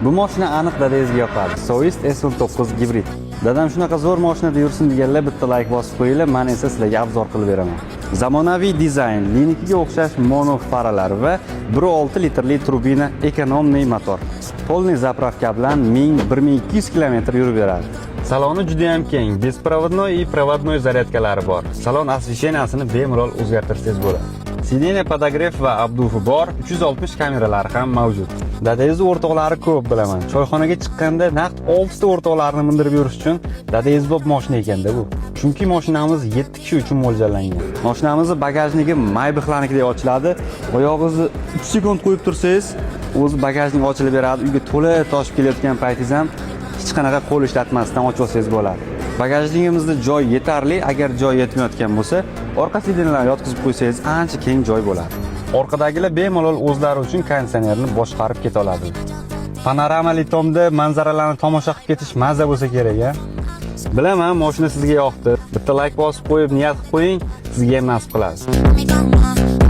Bu mashina aniq dadangizga yoqadi. Soist S19 gibrid. Dadam shunaqa zo'r mashinada yursin deganlar bitta like bosib qo'yinglar, men esa sizlarga obzor qilib beraman. Zamonaviy dizayn, linikiga o'xshash mono faralar va 1.6 litrli turbina ekonomli motor. Polniy zapravka bilan 1000-1200 km yurib beradi. Saloni juda ham keng, беспроводной и проводной zaryadkalari bor. Salon освещениясini bemalol o'zgartirsangiz bo'ladi. Sideniya podogrev va obduvi bor, 360 kameralari ham mavjud. Dadangiz o'rtoqlari ko'p bilaman. Choyxonaga chiqqanda naqd 6 ta o'rtoqlarni mindirib yurish uchun dadangiz bo'p mashina ekanda bu. Chunki mashinamiz 7 kishi uchun mo'ljallangan. Mashinamizning bagajniki Maybach'larnikidek ochiladi. Oyog'ingizni 3 sekund qo'yib tursangiz, o'zi bagajning ochilib beradi. Uyga to'la toshib kelayotgan paytingiz ham hech qanaqa qo'l ishlatmasdan ochib olsangiz bo'ladi. Bagajligimizda joy yetarli, agar joy yetmayotgan bo'lsa, orqa sidenlarni yotqizib qo'ysangiz ancha keng joy bo'ladi. Orqadagilar bemalol o'zlari uchun konditsionerni boshqarib keta oladi. Panoramali tomda manzaralarni tomosha qilib ketish mazza bo'lsa kerak-a. Bilaman, mashina sizga yoqdi. Bitta like bosib qo'yib, niyat qilib qo'ying, sizga ham nasib qiladi.